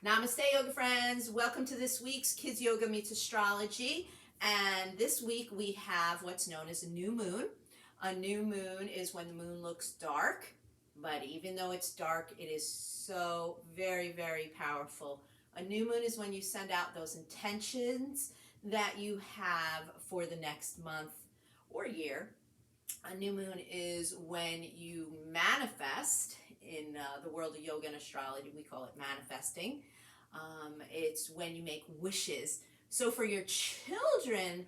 Namaste, yoga friends. Welcome to this week's Kids Yoga Meets Astrology. And this week we have what's known as a new moon. A new moon is when the moon looks dark, but even though it's dark, it is so very, very powerful. A new moon is when you send out those intentions that you have for the next month or year. A new moon is when you manifest. In the world of yoga and astrology, we call it manifesting. It's when you make wishes. So for your children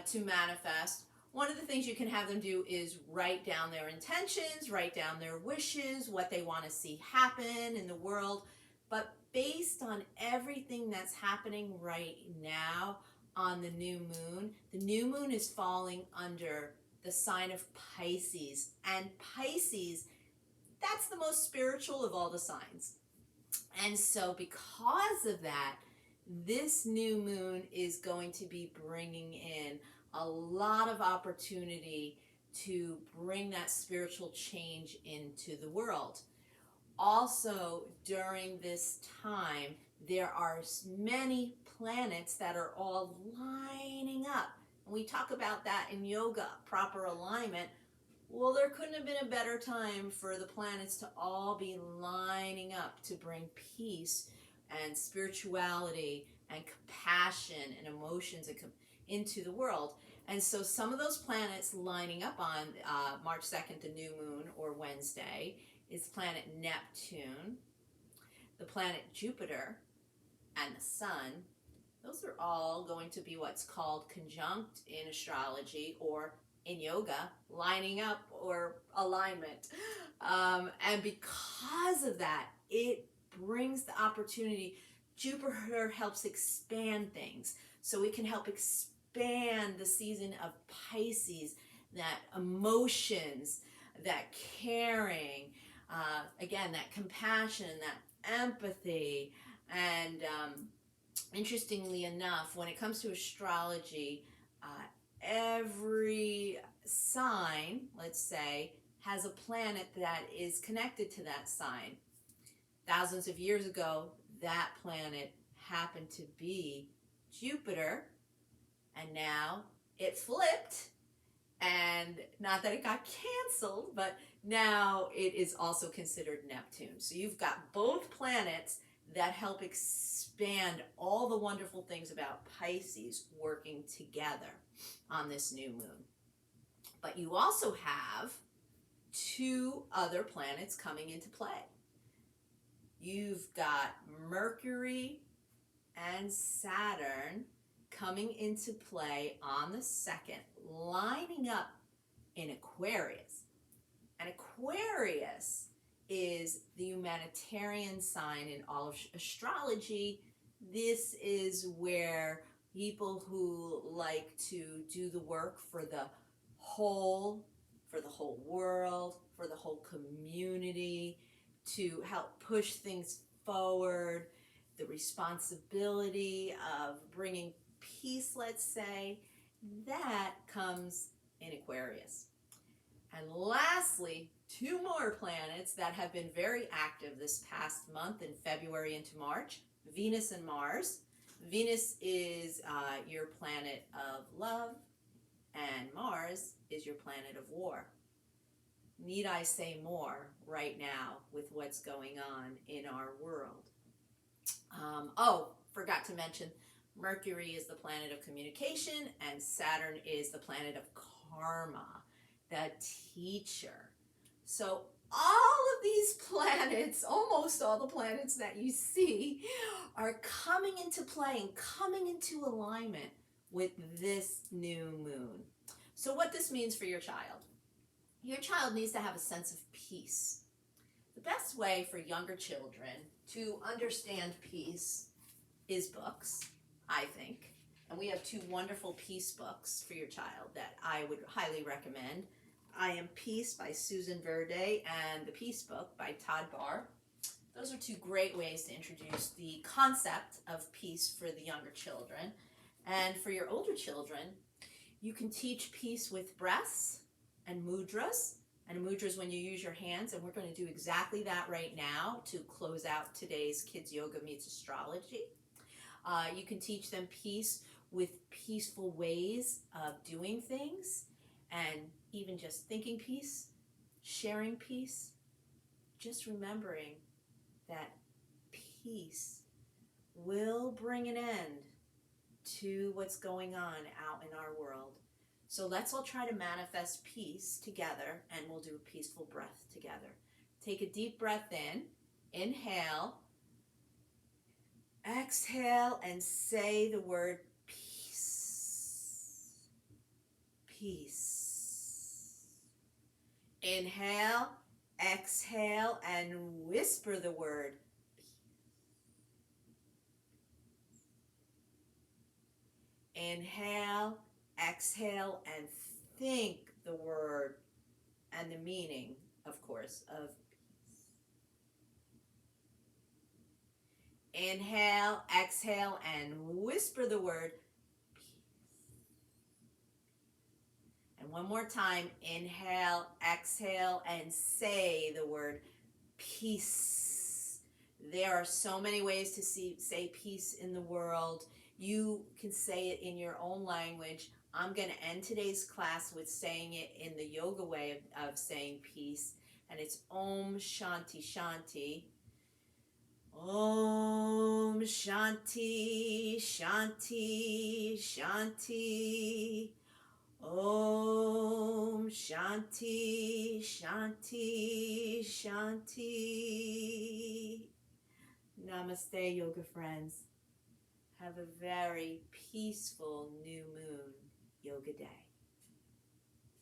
to manifest, one of the things you can have them do is write down their intentions, write down their wishes, what they want to see happen in the world. But based on everything that's happening right now on the new moon is falling under the sign of Pisces. And Pisces, that's the most spiritual of all the signs. And so because of that, this new moon is going to be bringing in a lot of opportunity to bring that spiritual change into the world. Also, during this time, there are many planets that are all lining up. And we talk about that in yoga, proper alignment. Well, there couldn't have been a better time for the planets to all be lining up to bring peace and spirituality and compassion and emotions into the world. And so some of those planets lining up on March 2nd, the new moon, or Wednesday, is planet Neptune, the planet Jupiter, and the sun. Those are all going to be what's called conjunct in astrology, or in yoga, lining up or alignment. And because of that, it brings the opportunity. Jupiter helps expand things. So it can help expand the season of Pisces, that emotions, that caring, again, that compassion, that empathy. And interestingly enough, when it comes to astrology, every sign, let's say, has a planet that is connected to that sign. Thousands of years ago, that planet happened to be Jupiter, and now it flipped. And not that it got canceled, but now it is also considered Neptune. So you've got both planets that help expand all the wonderful things about Pisces working together on this new moon. But you also have two other planets coming into play. You've got Mercury and Saturn coming into play on the 2nd, lining up in Aquarius. And Aquarius is the humanitarian sign in all of astrology. This is where people who like to do the work for the whole world, for the whole community, to help push things forward, the responsibility of bringing peace, let's say, that comes in Aquarius. And lastly, two more planets that have been very active this past month in February into March, Venus and Mars. Venus is your planet of love, and Mars is your planet of war. Need I say more right now with what's going on in our world? Forgot to mention, Mercury is the planet of communication, and Saturn is the planet of karma, the teacher. So all of these planets, almost all the planets that you see, are coming into play and coming into alignment with this new moon. So what this means for your child needs to have a sense of peace. The best way for younger children to understand peace is books, I think. And we have two wonderful peace books for your child that I would highly recommend. I Am Peace by Susan Verde and The Peace Book by Todd Barr. Those are two great ways to introduce the concept of peace for the younger children. And for your older children, you can teach peace with breaths and mudras. And a mudra is when you use your hands, and we're going to do exactly that right now to close out today's Kids Yoga Meets Astrology. You can teach them peace with peaceful ways of doing things, and even just thinking peace, sharing peace, just remembering that peace will bring an end to what's going on out in our world. So let's all try to manifest peace together, and we'll do a peaceful breath together. Take a deep breath in, inhale, exhale, and say the word peace. Peace. Inhale, exhale, and whisper the word peace. Inhale, exhale, and think the word and the meaning, of course, of peace. Inhale, exhale, and whisper the word peace. And one more time, inhale, exhale, and say the word peace. There are so many ways to say peace in the world. You can say it in your own language. I'm going to end today's class with saying it in the yoga way of saying peace. And it's Om Shanti Shanti. Om Shanti Shanti Shanti. Om Shanti Shanti Shanti. Namaste, yoga friends. Have a very peaceful new moon yoga day.